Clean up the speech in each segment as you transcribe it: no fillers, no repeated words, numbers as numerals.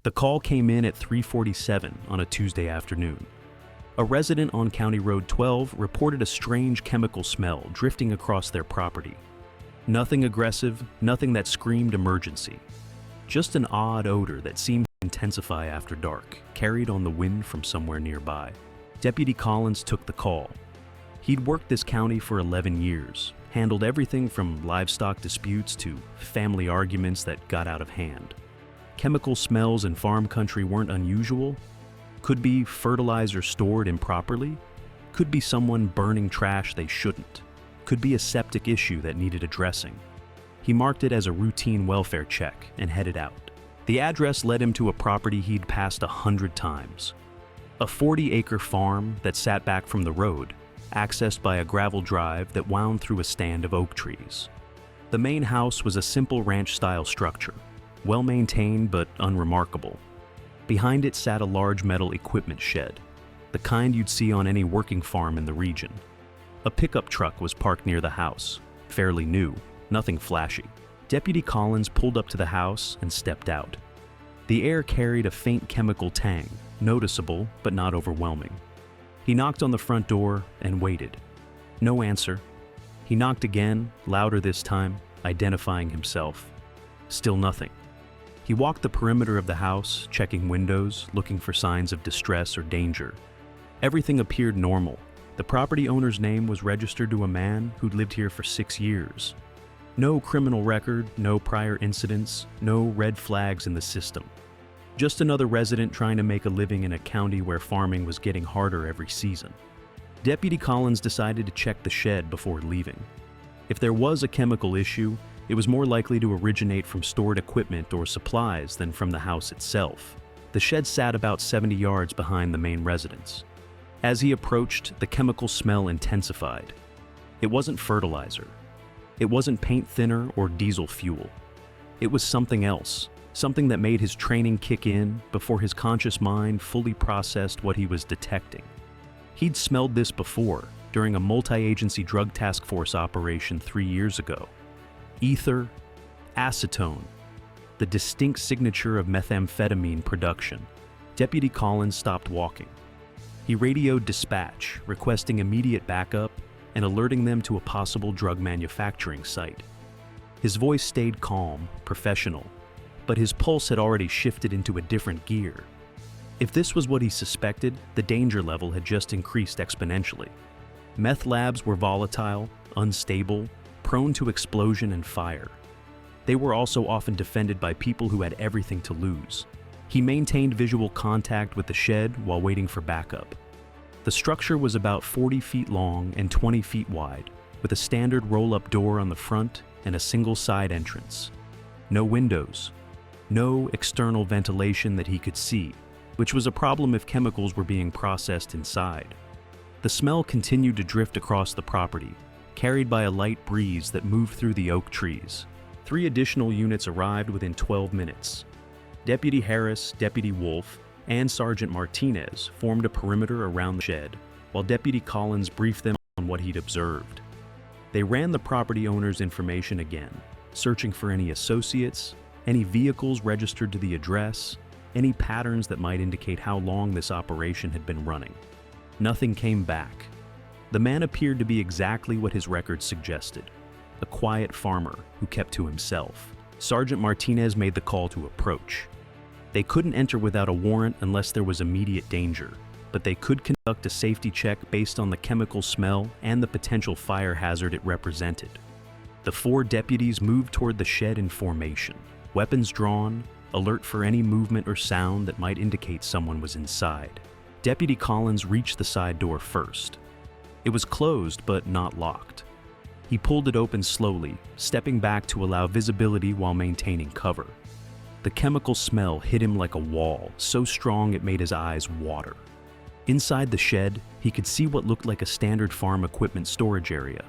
The call came in at 3:47 on a Tuesday afternoon. A resident on County Road 12 reported a strange chemical smell drifting across their property. Nothing aggressive, nothing that screamed emergency. Just an odd odor that seemed to intensify after dark, carried on the wind from somewhere nearby. Deputy Collins took the call. He'd worked this county for 11 years, handled everything from livestock disputes to family arguments that got out of hand. Chemical smells in farm country weren't unusual. Could be fertilizer stored improperly. Could be someone burning trash they shouldn't. Could be a septic issue that needed addressing. He marked it as a routine welfare check and headed out. The address led him to a property he'd passed 100 times. A 40-acre farm that sat back from the road, accessed by a gravel drive that wound through a stand of oak trees. The main house was a simple ranch-style structure, well-maintained but unremarkable. Behind it sat a large metal equipment shed, the kind you'd see on any working farm in the region. A pickup truck was parked near the house, fairly new, nothing flashy. Deputy Collins pulled up to the house and stepped out. The air carried a faint chemical tang, noticeable but not overwhelming. He knocked on the front door and waited. No answer. He knocked again, louder this time, identifying himself. Still nothing. He walked the perimeter of the house, checking windows, looking for signs of distress or danger. Everything appeared normal. The property owner's name was registered to a man who'd lived here for 6 years. No criminal record, no prior incidents, no red flags in the system. Just another resident trying to make a living in a county where farming was getting harder every season. Deputy Collins decided to check the shed before leaving. If there was a chemical issue, it was more likely to originate from stored equipment or supplies than from the house itself. The shed sat about 70 yards behind the main residence. As he approached, the chemical smell intensified. It wasn't fertilizer. It wasn't paint thinner or diesel fuel. It was something else, something that made his training kick in before his conscious mind fully processed what he was detecting. He'd smelled this before, during a multi-agency drug task force operation 3 years ago. Ether, acetone, the distinct signature of methamphetamine production. Deputy Collins stopped walking. He radioed dispatch, requesting immediate backup and alerting them to a possible drug manufacturing site. His voice stayed calm, professional, but his pulse had already shifted into a different gear. If this was what he suspected, the danger level had just increased exponentially. Meth labs were volatile, unstable, prone to explosion and fire. They were also often defended by people who had everything to lose. He maintained visual contact with the shed while waiting for backup. The structure was about 40 feet long and 20 feet wide, with a standard roll-up door on the front and a single side entrance. No windows, no external ventilation that he could see, which was a problem if chemicals were being processed inside. The smell continued to drift across the property, carried by a light breeze that moved through the oak trees. 3 additional units arrived within 12 minutes. Deputy Harris, Deputy Wolf, and Sergeant Martinez formed a perimeter around the shed, while Deputy Collins briefed them on what he'd observed. They ran the property owner's information again, searching for any associates, any vehicles registered to the address, any patterns that might indicate how long this operation had been running. Nothing came back. The man appeared to be exactly what his records suggested, a quiet farmer who kept to himself. Sergeant Martinez made the call to approach. They couldn't enter without a warrant unless there was immediate danger, but they could conduct a safety check based on the chemical smell and the potential fire hazard it represented. The 4 deputies moved toward the shed in formation, weapons drawn, alert for any movement or sound that might indicate someone was inside. Deputy Collins reached the side door first. It was closed but not locked. He pulled it open slowly, stepping back to allow visibility while maintaining cover. The chemical smell hit him like a wall, so strong it made his eyes water. Inside the shed, he could see what looked like a standard farm equipment storage area.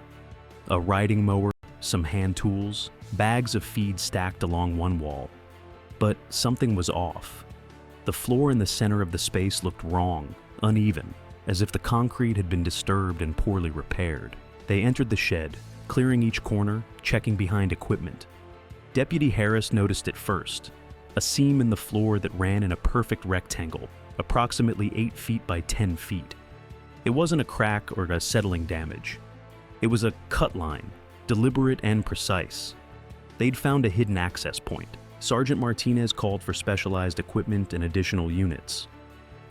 A riding mower, some hand tools, bags of feed stacked along one wall. But something was off. The floor in the center of the space looked wrong, uneven, as if the concrete had been disturbed and poorly repaired. They entered the shed, clearing each corner, checking behind equipment. Deputy Harris noticed it first. a seam in the floor that ran in a perfect rectangle, approximately 8 feet by 10 feet. It wasn't a crack or a settling damage. It was a cut line, deliberate and precise. They'd found a hidden access point. Sergeant Martinez called for specialized equipment and additional units.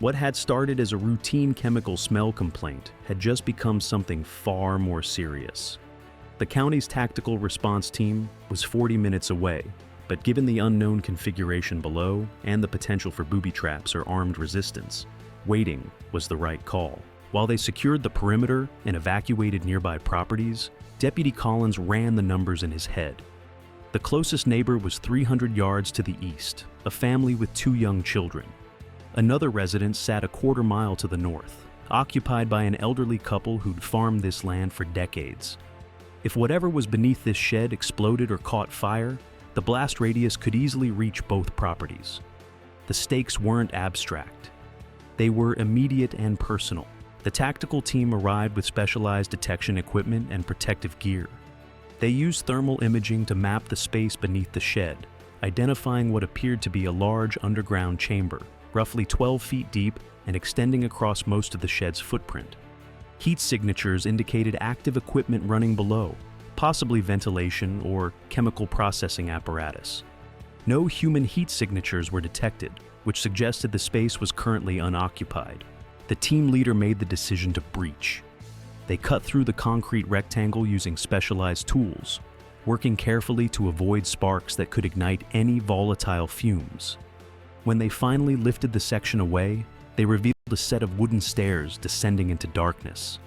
What had started as a routine chemical smell complaint had just become something far more serious. The county's tactical response team was 40 minutes away, but given the unknown configuration below and the potential for booby traps or armed resistance, waiting was the right call. While they secured the perimeter and evacuated nearby properties, Deputy Collins ran the numbers in his head. The closest neighbor was 300 yards to the east, a family with 2 young children. Another residence sat a quarter mile to the north, occupied by an elderly couple who'd farmed this land for decades. If whatever was beneath this shed exploded or caught fire, the blast radius could easily reach both properties. The stakes weren't abstract. They were immediate and personal. The tactical team arrived with specialized detection equipment and protective gear. They used thermal imaging to map the space beneath the shed, identifying what appeared to be a large underground chamber, roughly 12 feet deep and extending across most of the shed's footprint. Heat signatures indicated active equipment running below, possibly ventilation or chemical processing apparatus. No human heat signatures were detected, which suggested the space was currently unoccupied. The team leader made the decision to breach. They cut through the concrete rectangle using specialized tools, working carefully to avoid sparks that could ignite any volatile fumes. When they finally lifted the section away, they revealed a set of wooden stairs descending into darkness.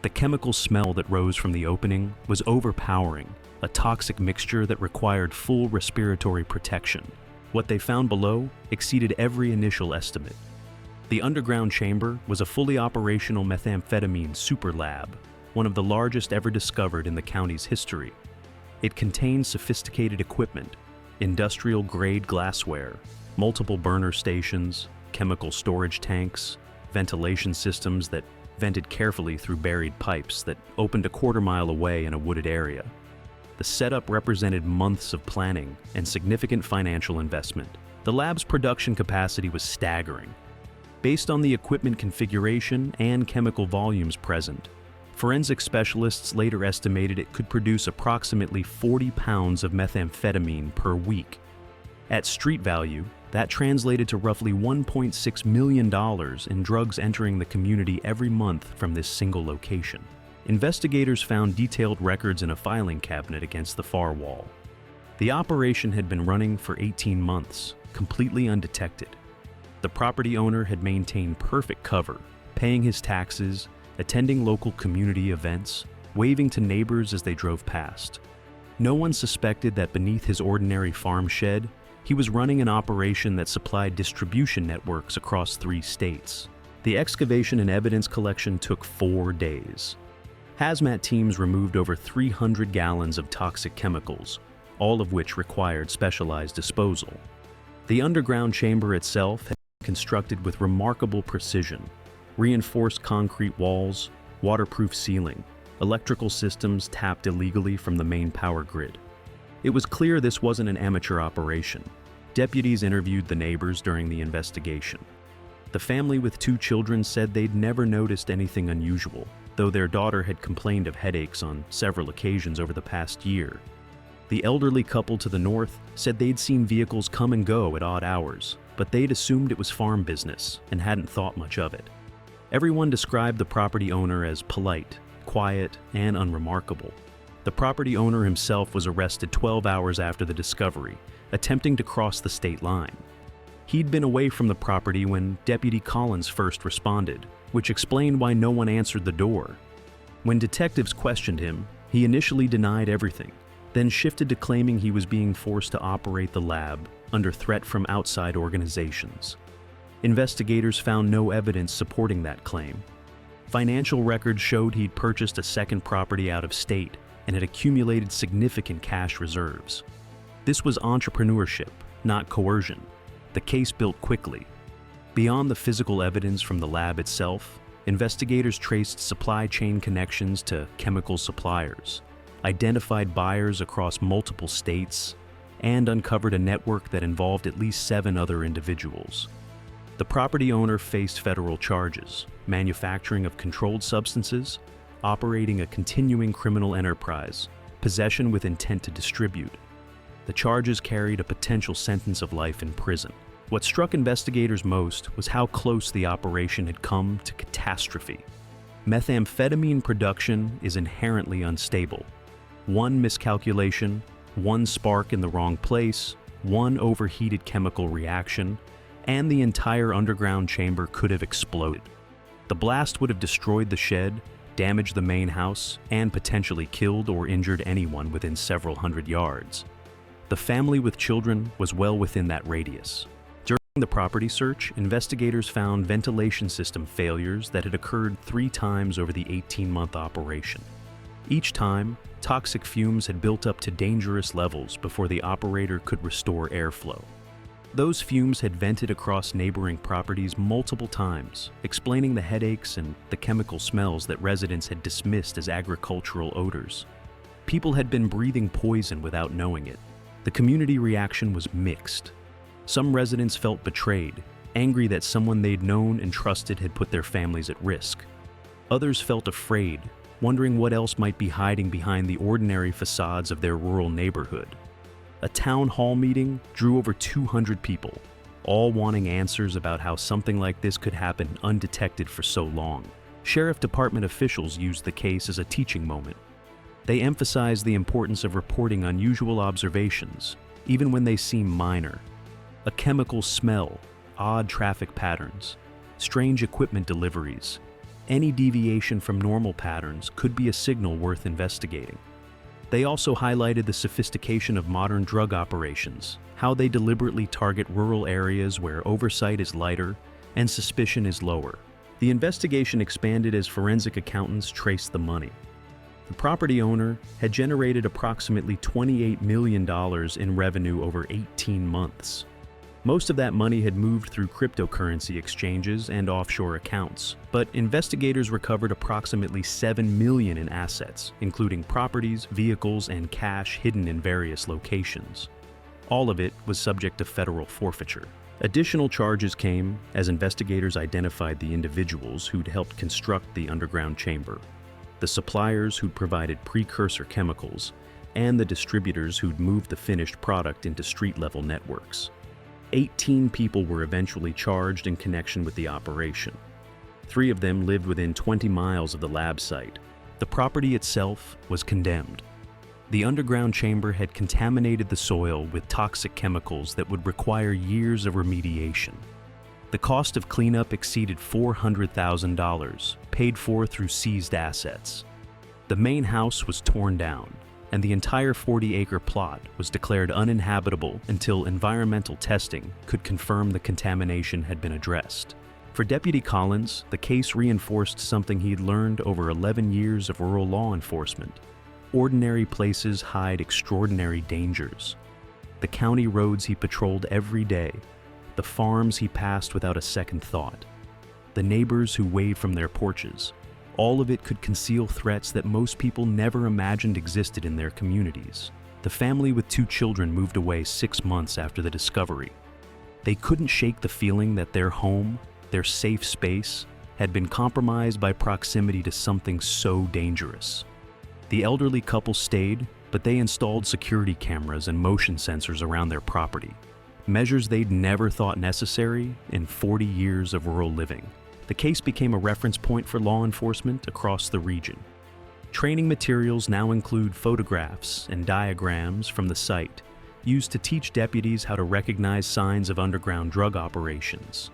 The chemical smell that rose from the opening was overpowering, a toxic mixture that required full respiratory protection. What they found below exceeded every initial estimate. The underground chamber was a fully operational methamphetamine super lab, one of the largest ever discovered in the county's history. It contained sophisticated equipment, industrial-grade glassware, multiple burner stations, chemical storage tanks, ventilation systems that vented carefully through buried pipes that opened a quarter mile away in a wooded area. The setup represented months of planning and significant financial investment. The lab's production capacity was staggering. Based on the equipment configuration and chemical volumes present, forensic specialists later estimated it could produce approximately 40 pounds of methamphetamine per week. At street value, that translated to roughly $1.6 million in drugs entering the community every month from this single location. Investigators found detailed records in a filing cabinet against the far wall. The operation had been running for 18 months, completely undetected. The property owner had maintained perfect cover, paying his taxes, attending local community events, waving to neighbors as they drove past. No one suspected that beneath his ordinary farm shed, he was running an operation that supplied distribution networks across 3 states. The excavation and evidence collection took 4 days. Hazmat teams removed over 300 gallons of toxic chemicals, all of which required specialized disposal. The underground chamber itself had been constructed with remarkable precision: reinforced concrete walls, waterproof ceiling, electrical systems tapped illegally from the main power grid. It was clear this wasn't an amateur operation. Deputies interviewed the neighbors during the investigation. The family with 2 children said they'd never noticed anything unusual, though their daughter had complained of headaches on several occasions over the past year. The elderly couple to the north said they'd seen vehicles come and go at odd hours, but they'd assumed it was farm business and hadn't thought much of it. Everyone described the property owner as polite, quiet, and unremarkable. The property owner himself was arrested 12 hours after the discovery, attempting to cross the state line. He'd been away from the property when Deputy Collins first responded, which explained why no one answered the door. When detectives questioned him, he initially denied everything, then shifted to claiming he was being forced to operate the lab under threat from outside organizations. Investigators found no evidence supporting that claim. Financial records showed he'd purchased a second property out of state and had accumulated significant cash reserves. This was entrepreneurship, not coercion. The case built quickly. Beyond the physical evidence from the lab itself, investigators traced supply chain connections to chemical suppliers, identified buyers across multiple states, and uncovered a network that involved at least 7 other individuals. The property owner faced federal charges: manufacturing of controlled substances, operating a continuing criminal enterprise, possession with intent to distribute. The charges carried a potential sentence of life in prison. What struck investigators most was how close the operation had come to catastrophe. Methamphetamine production is inherently unstable. One miscalculation, one spark in the wrong place, one overheated chemical reaction, and the entire underground chamber could have exploded. The blast would have destroyed the shed, damaged the main house, and potentially killed or injured anyone within several hundred yards. The family with children was well within that radius. During the property search, investigators found ventilation system failures that had occurred 3 times over the 18-month operation. Each time, toxic fumes had built up to dangerous levels before the operator could restore airflow. Those fumes had vented across neighboring properties multiple times, explaining the headaches and the chemical smells that residents had dismissed as agricultural odors. People had been breathing poison without knowing it. The community reaction was mixed. Some residents felt betrayed, angry that someone they'd known and trusted had put their families at risk. Others felt afraid, wondering what else might be hiding behind the ordinary facades of their rural neighborhood. A town hall meeting drew over 200 people, all wanting answers about how something like this could happen undetected for so long. Sheriff Department officials used the case as a teaching moment. They emphasized the importance of reporting unusual observations, even when they seem minor. A chemical smell, odd traffic patterns, strange equipment deliveries. Any deviation from normal patterns could be a signal worth investigating. They also highlighted the sophistication of modern drug operations, how they deliberately target rural areas where oversight is lighter and suspicion is lower. The investigation expanded as forensic accountants traced the money. The property owner had generated approximately $28 million in revenue over 18 months. Most of that money had moved through cryptocurrency exchanges and offshore accounts, but investigators recovered approximately $7 million in assets, including properties, vehicles, and cash hidden in various locations. All of it was subject to federal forfeiture. Additional charges came as investigators identified the individuals who'd helped construct the underground chamber, the suppliers who'd provided precursor chemicals, and the distributors who'd moved the finished product into street-level networks. 18 people were eventually charged in connection with the operation. 3 of them lived within 20 miles of the lab site. The property itself was condemned. The underground chamber had contaminated the soil with toxic chemicals that would require years of remediation. The cost of cleanup exceeded $400,000, paid for through seized assets. The main house was torn down, and the entire 40-acre plot was declared uninhabitable until environmental testing could confirm the contamination had been addressed. For Deputy Collins, the case reinforced something he'd learned over 11 years of rural law enforcement. Ordinary places hide extraordinary dangers. The county roads he patrolled every day, the farms he passed without a second thought, the neighbors who waved from their porches, all of it could conceal threats that most people never imagined existed in their communities. The family with 2 children moved away 6 months after the discovery. They couldn't shake the feeling that their home, their safe space, had been compromised by proximity to something so dangerous. The elderly couple stayed, but they installed security cameras and motion sensors around their property, measures they'd never thought necessary in 40 years of rural living. The case became a reference point for law enforcement across the region. Training materials now include photographs and diagrams from the site, used to teach deputies how to recognize signs of underground drug operations.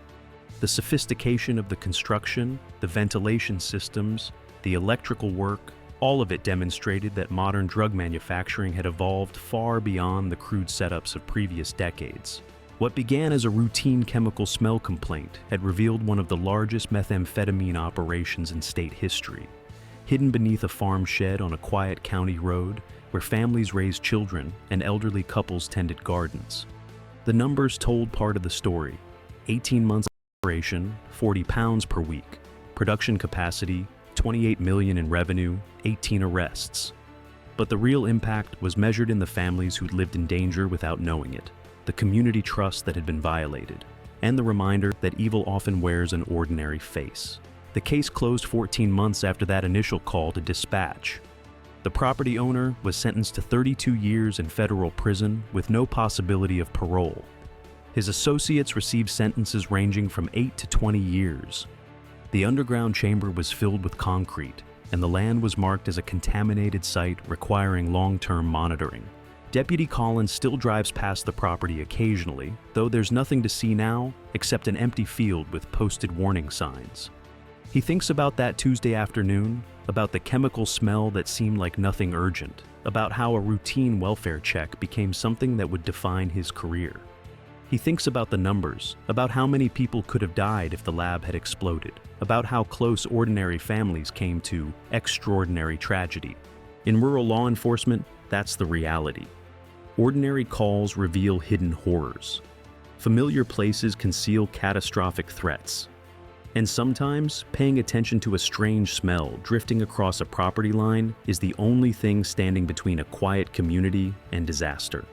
The sophistication of the construction, the ventilation systems, the electrical work, all of it demonstrated that modern drug manufacturing had evolved far beyond the crude setups of previous decades. What began as a routine chemical smell complaint had revealed one of the largest methamphetamine operations in state history, hidden beneath a farm shed on a quiet county road where families raised children and elderly couples tended gardens. The numbers told part of the story: 18 months of operation, 40 pounds per week, production capacity, $28 million in revenue, 18 arrests. But the real impact was measured in the families who'd lived in danger without knowing it, the community trust that had been violated, and the reminder that evil often wears an ordinary face. The case closed 14 months after that initial call to dispatch. The property owner was sentenced to 32 years in federal prison with no possibility of parole. His associates received sentences ranging from 8 to 20 years. The underground chamber was filled with concrete, and the land was marked as a contaminated site requiring long-term monitoring. Deputy Collins still drives past the property occasionally, though there's nothing to see now except an empty field with posted warning signs. He thinks about that Tuesday afternoon, about the chemical smell that seemed like nothing urgent, about how a routine welfare check became something that would define his career. He thinks about the numbers, about how many people could have died if the lab had exploded, about how close ordinary families came to extraordinary tragedy. In rural law enforcement, that's the reality. Ordinary calls reveal hidden horrors. Familiar places conceal catastrophic threats. And sometimes, paying attention to a strange smell drifting across a property line is the only thing standing between a quiet community and disaster.